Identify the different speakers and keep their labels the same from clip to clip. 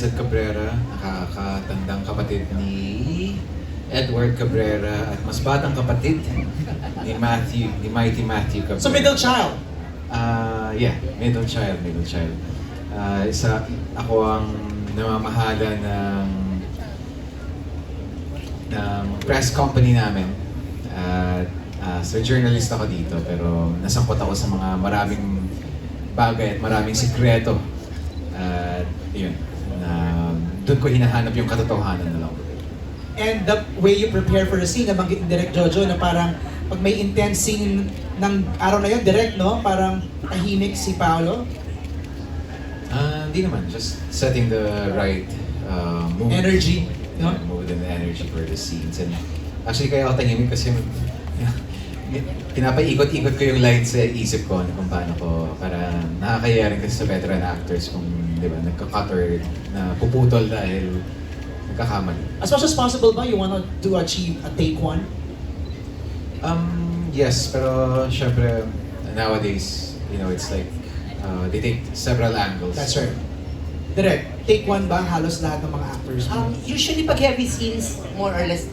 Speaker 1: Ted Cabrera, nakakatandang kapatid ni Edward Cabrera at mas batang kapatid ni Mighty Matthew Cabrera.
Speaker 2: So middle child?
Speaker 1: Yeah, middle child. Ako ang namamahala ng press company namin. So journalist ako dito, pero nasangkot ako sa mga maraming bagay at maraming sikreto. At yun, doon ko hinahanap yung katotohanan na lang.
Speaker 2: And the way you prepare for the scene, nabanggit ni Direk Jojo na parang pag may intense scene ng araw na yun, direct, no? Parang tahimik si Paolo.
Speaker 1: Hindi naman, just setting the right mood.
Speaker 2: Energy, no?
Speaker 1: Yeah, mood and energy for the scenes. And actually kaya ako tahimik kasi pinapaikot-ikot ko yung lights sa isip ko kung paano ko, para nakakaya rin kasi sa veteran actors kung di ba, nagka-cut or na puputol dahil nagkakamali.
Speaker 2: As much as possible ba, you want to achieve a take one?
Speaker 1: Yes, pero syempre nowadays, you know, it's like they take several angles.
Speaker 2: That's right. Direk, take one ba halos lahat ng mga actors mo?
Speaker 3: Usually pag heavy scenes, more or less,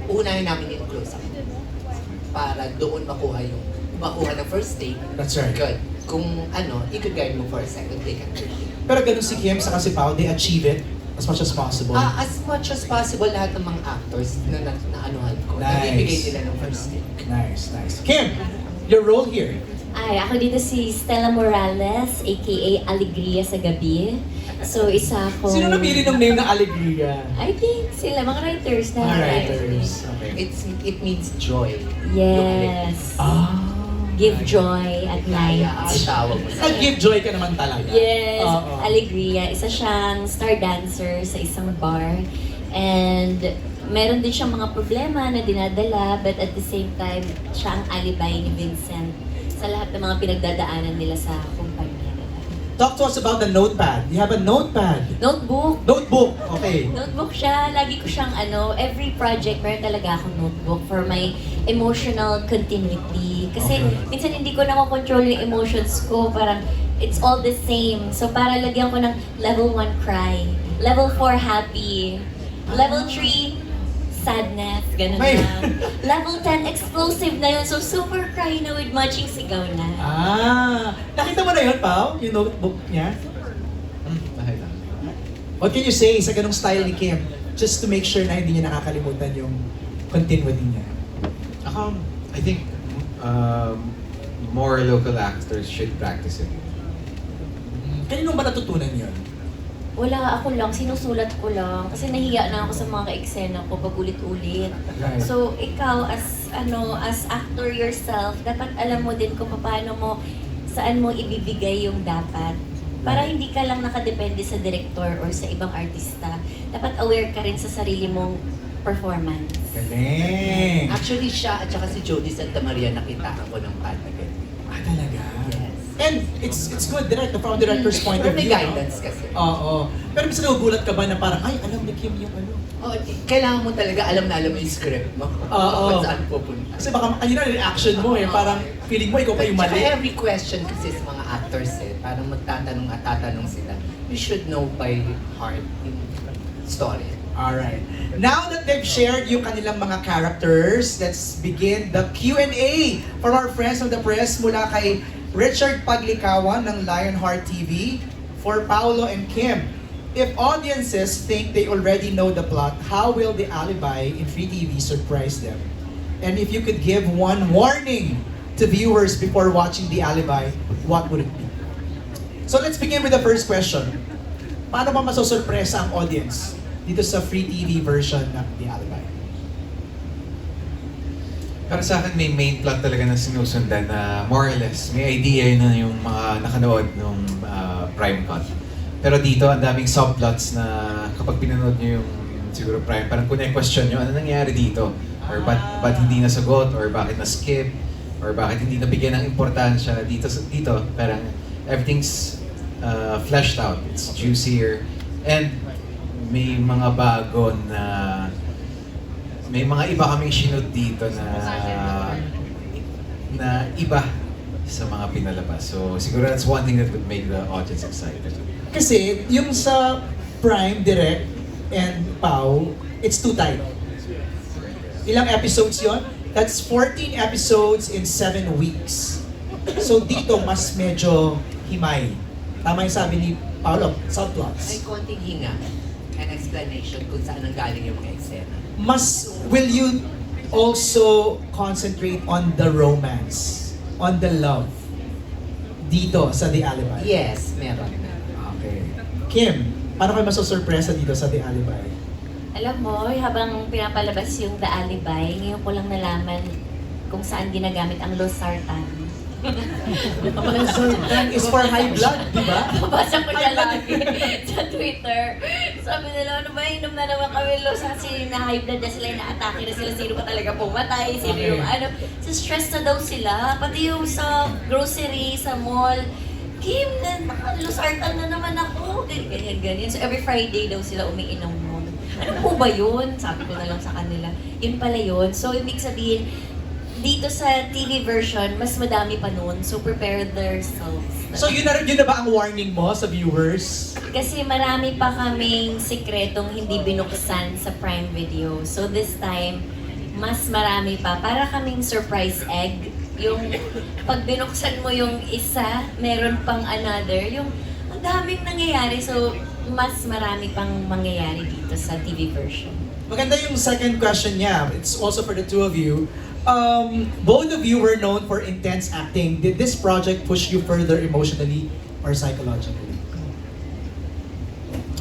Speaker 3: unahin namin yung close-up. Para doon makuha ng first take.
Speaker 2: That's right.
Speaker 3: Good. Kung i-guide mo for a second take and third take.
Speaker 2: Pero ganun si Kim sa si Pao, they achieve it as much as possible.
Speaker 3: As much as possible, lahat ng mga actors na naanuhan ko, nabibigay nila ng first take.
Speaker 2: Nice. Kim, your role here.
Speaker 4: Ay, ako dito si Stella Morales, aka Alegria sa Gabi. So, isa ako...
Speaker 2: Sino napili ng name ng Alegria?
Speaker 4: I think sila, mga writers na.
Speaker 2: Mga writers. Okay.
Speaker 3: It means joy.
Speaker 4: Yes. Give joy at night.
Speaker 3: Tawag mo sa
Speaker 2: Nag-give joy ka naman talaga.
Speaker 4: Yes,
Speaker 2: Oo.
Speaker 4: Alegria. Isa siyang star dancer sa isang bar. And meron din siyang mga problema na dinadala, but at the same time, siya ang alibay ni Vincent sa lahat ng mga pinagdadaanan nila sa kumpanya nila.
Speaker 2: Talk to us about the notepad. You have a notepad.
Speaker 4: Notebook.
Speaker 2: Notebook, okay.
Speaker 4: Notebook siya. Lagi ko siyang every project meron talaga akong notebook for my emotional continuity. Kasi
Speaker 2: Okay.
Speaker 4: minsan hindi ko nakokontrol yung emotions ko. Parang it's all the same. So para lagyan ko ng level 1 cry, level 4 happy, level 3 sadness, ganun
Speaker 2: May-
Speaker 4: lang. Level 10 explosive na yun. So super cry na with matching sigaw na.
Speaker 2: Nakita mo na yun, Pao? Yung notebook niya?
Speaker 1: Dahil lang.
Speaker 2: What can you say sa ganong style ni Kim? Just to make sure na hindi niya nakakalimutan yung continuity niya.
Speaker 1: Ako, I think more local actors should practice it.
Speaker 2: Kanino ba natutunan yun?
Speaker 4: Wala, ako lang, sinusulat ko lang. Kasi nahiya na ako sa mga ka-eksena ko pag ulit-ulit.
Speaker 2: Right.
Speaker 4: So, ikaw as actor yourself, dapat alam mo din kung saan mo ibibigay yung dapat. Para hindi ka lang nakadepende sa director or sa ibang artista. Dapat aware ka rin sa sarili mong performance.
Speaker 2: Galing!
Speaker 3: Actually, siya at saka si Jody Santa Maria nakitaan ko ng Panagan.
Speaker 2: Talaga?
Speaker 3: Yes.
Speaker 2: And it's good, direct, from the director's point
Speaker 3: Pero
Speaker 2: of
Speaker 3: may
Speaker 2: view.
Speaker 3: guidance kasi.
Speaker 2: Oo. Pero minsan nagugulat ka ba na parang, ay, alam ni Kim yung ano?
Speaker 3: Kailangan mo talaga alam na alam mo yung script mo.
Speaker 2: Oo.
Speaker 3: Kung saan pupunta.
Speaker 2: Kasi baka, ayun na reaction mo parang feeling mo ikaw pa yung
Speaker 3: Tsaka
Speaker 2: mali.
Speaker 3: every question kasi sa mga actors parang magtatanong at tatanong sila. You should know by heart yung story.
Speaker 2: Alright. Now that they've shared yung kanilang mga characters, let's begin the Q&A from our friends of the press mula kay Richard Paglikawan ng Lionheart TV for Paolo and Kim. If audiences think they already know the plot, how will the alibi in Free TV surprise them? And if you could give one warning to viewers before watching the alibi, what would it be? So let's begin with the first question. Paano ba masosurpresa ang audience dito sa Free TV version ng The Alibi?
Speaker 1: Para sa akin, may main plot talaga na sinusundan na more or less, may idea na yung mga nakanood nung Prime Cut. Pero dito, ang daming subplots na kapag pinanood nyo yung siguro Prime, parang kung question nyo, ano nangyari dito? Or ba't hindi nasagot? Or bakit na-skip? Or bakit hindi nabigyan ng importansya dito? Parang everything's fleshed out. It's juicier. And may mga bago na may mga iba kaming shoot dito na iba sa mga pinalabas. So siguro that's one thing that would make the audience excited.
Speaker 2: Kasi yung sa Prime, Direct, and Pau, it's too tight. Ilang episodes yon? That's 14 episodes in 7 weeks. So dito, mas medyo himay. Tama yung sabi ni Paolo,
Speaker 3: May
Speaker 2: subplots.
Speaker 3: konting hinga and explanation kung saan ang galing yung mga eksena.
Speaker 2: Will you also concentrate on the romance, on the love, dito sa The Alibi?
Speaker 3: Yes, meron.
Speaker 2: Okay. Kim, paano kayo masosurpresa dito sa The Alibi?
Speaker 4: Alam mo, habang pinapalabas yung The Alibi, ngayon ko lang nalaman kung saan ginagamit ang losartan.
Speaker 2: Losartan is for high blood, di ba?
Speaker 4: Babasa ko siya lagi sa Twitter. Sabi nila, ano ba, inom na naman kami losartan, na high blood na sila, inaatake na sila, sino pa talaga pumatay, sino yung ano. So stress na daw sila, pati yung sa grocery, sa mall. Kim, losartan na naman ako. Ganyan. So every Friday daw sila umiinom nun. Ano po ba yun? Sabi ko na lang sa kanila. Yun pala yun. So ibig sabihin, dito sa TV version, mas madami pa nun. So prepare themselves.
Speaker 2: So yun na ba ang warning mo sa viewers?
Speaker 4: Kasi marami pa kaming sikretong hindi binuksan sa Prime Video. So this time, mas marami pa. Para kaming surprise egg. Yung pag binuksan mo yung isa, meron pang another. Yung ang daming nangyayari. So mas marami pang mangyayari dito sa TV version.
Speaker 2: Maganda yung second question niya. It's also for the two of you. Both of you were known for intense acting. Did this project push you further emotionally or psychologically?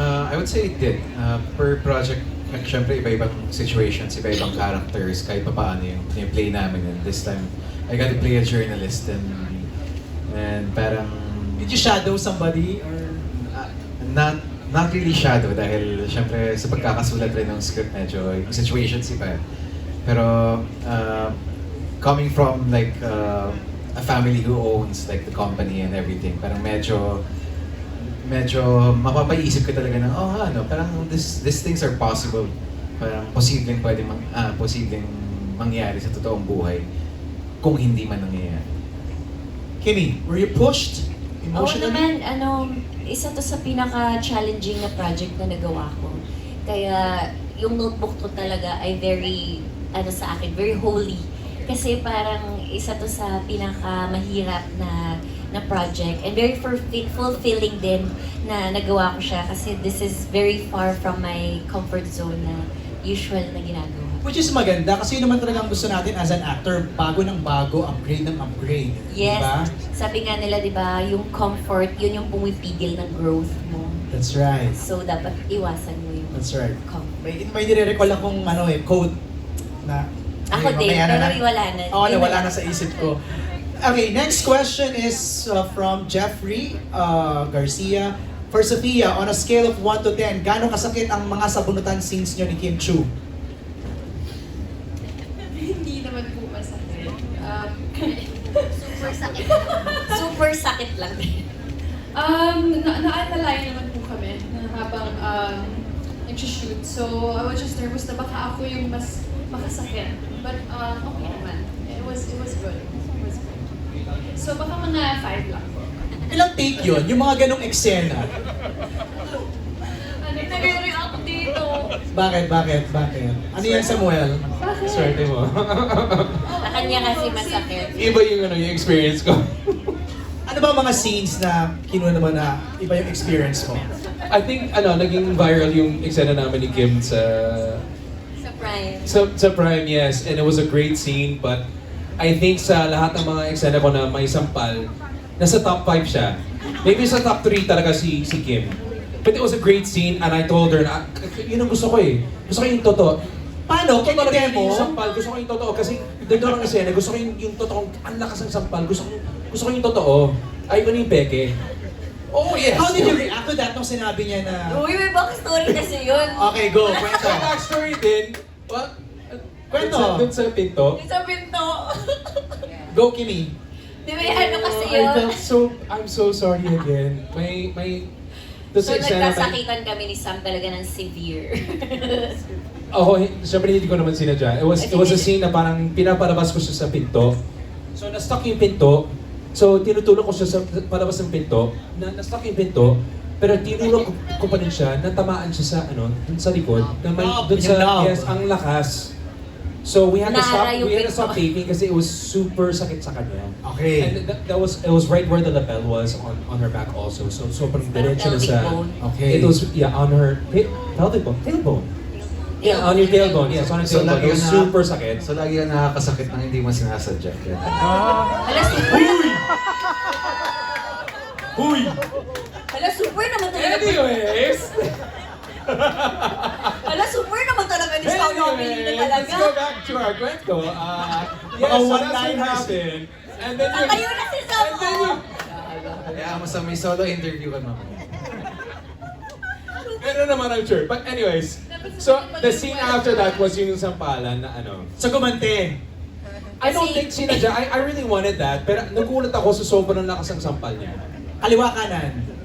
Speaker 1: I would say it did. Per project, syempre iba-ibang situations, iba-ibang characters, kahit pa paano yung play namin. And this time, I got to play a journalist and parang...
Speaker 2: Did you shadow somebody or...
Speaker 1: Not really shadow dahil syempre sa pagkakasulat rin ng script medyo yung situations iba. Pero coming from like a family who owns like the company and everything, parang medyo mapapaisip ka talaga ng parang these things are possible. Parang posibleng mangyari sa totoong buhay kung hindi man nangyayari.
Speaker 2: Kimmy, were you pushed
Speaker 4: Oo
Speaker 2: emotionally?
Speaker 4: naman, isa to sa pinaka-challenging na project na nagawa ko. Kaya yung notebook ko talaga ay very, sa akin, very holy. Kasi parang isa to sa pinaka-mahirap na project. And very fulfilling din na nagawa ko siya. Kasi this is very far from my comfort zone na usual na ginagawa.
Speaker 2: Which is maganda kasi yun naman talagang gusto natin as an actor, bago ng bago, upgrade ng upgrade.
Speaker 4: Yes.
Speaker 2: Diba?
Speaker 4: Sabi nga nila, di ba, yung comfort, yun yung pumipigil ng growth mo.
Speaker 2: That's right.
Speaker 4: So, dapat iwasan mo yung
Speaker 2: That's right.
Speaker 4: comfort.
Speaker 2: May nire-recall akong quote na...
Speaker 4: Ako din,
Speaker 2: mamaya
Speaker 4: pero wala na.
Speaker 2: Oo, wala na sa isip ko. Okay, next question is from Jeffrey Garcia. For Sophia, on a scale of 1 to 10, gaano kasakit ang mga sabunutan scenes nyo ni Kim Chu?
Speaker 5: Hindi naman po masakit.
Speaker 4: Super sakit. Super sakit lang.
Speaker 5: Naalalayan naman po kami na habang nag-shoot. So, I was just nervous na baka ako yung mas makasakit. But okay naman. It was good. It was good. So, baka mga 5 lang po.
Speaker 2: Ilang take yun? Yung mga ganong eksena?
Speaker 5: Ano po?
Speaker 4: Nag-react dito.
Speaker 2: Bakit? Ano yan, Samuel?
Speaker 5: Bakit?
Speaker 6: Swerte mo.
Speaker 4: Sa kanya kasi masakit.
Speaker 6: Iba yung yung experience ko.
Speaker 2: Ano ba mga scenes na kinuha naman na iba yung experience mo?
Speaker 6: I think naging viral yung eksena namin ni Kim sa
Speaker 4: Sa Prime.
Speaker 6: Prime, yes, and it was a great scene, but I think sa lahat ng mga eksena ko na may sampal, nasa top 5 siya. Maybe sa top 3 talaga si Kim. But it was a great scene and I told her na yun ang gusto ko eh. Gusto ko yung totoo.
Speaker 2: Paano? Kung
Speaker 6: Talaga
Speaker 2: demo?
Speaker 6: yung sampal, gusto ko yung totoo kasi doon ang eksena, gusto ko yung totoong ang lakas ng sampal, gusto ko yung totoo. Ayoko na yung peke. Oh yes!
Speaker 2: How did you react to that nung sinabi niya na...
Speaker 4: Uy, may backstory kasi yun.
Speaker 2: Okay, go. Kwento.
Speaker 6: Sa backstory din, what?
Speaker 2: Kwento.
Speaker 6: Doon sa pinto.
Speaker 4: Yung sa pinto.
Speaker 2: Go, Kimmy.
Speaker 4: Di ba ano kasi
Speaker 6: I
Speaker 4: yun?
Speaker 6: felt I'm so sorry again.
Speaker 4: So nagkasakitan kami ni Sam talaga ng severe.
Speaker 6: Ako, syempre hindi ko naman sinadya. It was a scene na parang pinapalabas ko siya sa pinto. So na-stuck yung pinto. So tinutulong ko siya sa palabas ng pinto. Na-stuck yung pinto. Pero tinulog ko pa rin siya, natamaan siya sa dun sa likod, na may, dun sa,
Speaker 2: Yung
Speaker 6: yes, ang lakas. So we had to stop,
Speaker 4: Nara yung
Speaker 6: we had to
Speaker 4: pito.
Speaker 6: stop taping kasi it was super sakit sa kanya.
Speaker 2: Okay.
Speaker 6: And it was right where the lapel was on her back also. So sobrang diretso na
Speaker 4: pelvic
Speaker 6: sa,
Speaker 4: bone.
Speaker 2: Okay.
Speaker 6: it was, yeah, on her pelvic bone, tailbone. Yeah, on your tailbone, yes, on your
Speaker 1: So,
Speaker 6: tailbone.
Speaker 1: lagi
Speaker 6: It was
Speaker 1: ka na-
Speaker 6: super sakit.
Speaker 1: So lagi ka nakakasakit nang hindi mo sinasadya.
Speaker 4: Hala, super.
Speaker 6: Huy!
Speaker 4: Hala, super naman talaga.
Speaker 6: Anyways!
Speaker 4: Hala, super naman talaga ni Paolo Abilino
Speaker 6: let's
Speaker 4: talaga.
Speaker 6: go back to our kwento. Yes,
Speaker 2: Mga
Speaker 6: so that's what
Speaker 2: one-liners.
Speaker 6: happened. And then
Speaker 4: Ang kayo na si Sam,
Speaker 6: and then
Speaker 4: oh.
Speaker 1: Kaya mo sa may solo interview ka naman.
Speaker 6: Meron naman I'm sure. But anyways, so the scene after that was yung sampalan na ano.
Speaker 2: So gumante.
Speaker 6: I don't
Speaker 4: Kasi-
Speaker 6: think sinadya. I really wanted that. Pero nagulat ako sa sobrang lakas ng sampal niya.
Speaker 2: Kaliwa kanan.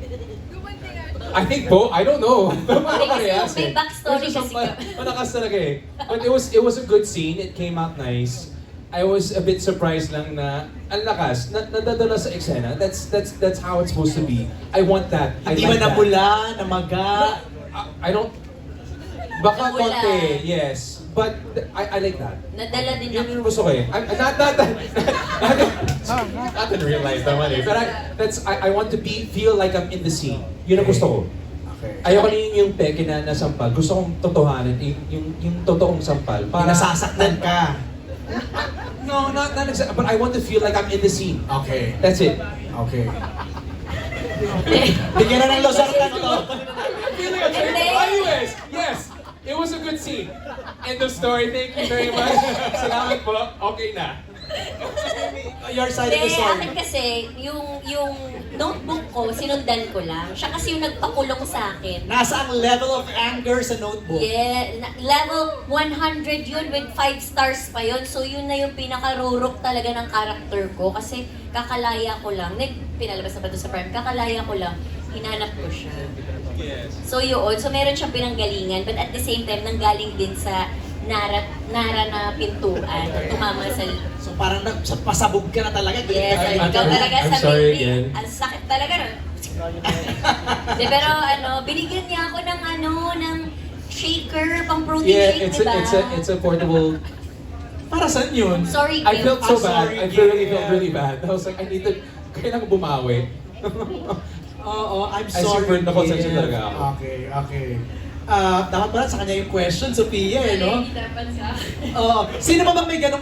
Speaker 6: I think po, I don't know.
Speaker 4: Parehas may backstory
Speaker 6: Pero sa
Speaker 4: kasi
Speaker 6: sampal, malakas talaga eh. But it was a good scene. It came out nice. I was a bit surprised lang na ang lakas, nadadala sa eksena. That's how it's supposed to be. I want that. I
Speaker 2: Hindi ba
Speaker 6: like that.
Speaker 2: nabula, namaga?
Speaker 6: I don't. Baka
Speaker 4: Nabula.
Speaker 6: konti, yes. But I like that.
Speaker 4: Nadala din
Speaker 6: Yun
Speaker 4: ako.
Speaker 6: yung gusto ko eh. Not in real life naman eh. But I want to feel like I'm in the scene. Yun ang gusto ko.
Speaker 2: Okay.
Speaker 6: Ayoko na yung peke na nasampal. Gusto kong totohanin, yung totoong sampal.
Speaker 2: Para nasasaktan ka.
Speaker 6: No, not exactly. But I want to feel like I'm in the scene.
Speaker 2: Okay.
Speaker 6: That's it.
Speaker 2: Okay. Bigyan na ng losartan to.
Speaker 6: Feeling a trip. Anyways, yes, it was a good scene. End of story. Thank you very much. Salamat po. Okay na.
Speaker 2: Your side of the
Speaker 4: Hindi,
Speaker 2: story.
Speaker 4: akin kasi, yung notebook ko, sinundan ko lang. Siya kasi yung nagpakulong sa akin.
Speaker 2: Nasa ang level of anger sa notebook.
Speaker 4: Yeah, level 100 yun with 5 stars pa yun. So yun na yung pinaka-rurok talaga ng character ko. Kasi kakalaya ko lang, pinalabas na ba ito sa Prime, kakalaya ko lang, hinanap ko siya.
Speaker 6: Yes.
Speaker 4: So yun, so meron siyang pinanggalingan, but at the same time, nanggaling din sa Nara na pintuan, tumama sa...
Speaker 2: So parang pasabog ka na talaga.
Speaker 4: Yes,
Speaker 6: I'm
Speaker 4: ikaw
Speaker 6: sorry.
Speaker 4: talaga
Speaker 6: I'm
Speaker 4: sa
Speaker 6: sorry
Speaker 4: baby.
Speaker 6: again.
Speaker 4: Ang sakit talaga no? De, pero binigyan niya ako ng shaker, pang protein
Speaker 6: Yeah,
Speaker 4: shake,
Speaker 6: it's
Speaker 4: diba?
Speaker 6: it's a portable.
Speaker 2: Para saan yun?
Speaker 4: Sorry,
Speaker 6: I
Speaker 4: Kim.
Speaker 6: felt so bad.
Speaker 2: sorry,
Speaker 6: I really
Speaker 2: Kim.
Speaker 6: felt really bad. I was like, I need to. Kailangan bumawi.
Speaker 2: Oo, I'm
Speaker 6: Ay,
Speaker 2: sorry.
Speaker 6: super nakonsensya
Speaker 2: Kim.
Speaker 6: talaga ako.
Speaker 2: Okay, okay. Dapat pala sa kanya yung question, Sophia, eh, no?
Speaker 5: Hindi dapat sa akin.
Speaker 2: Oo. Sino ba bang may ganong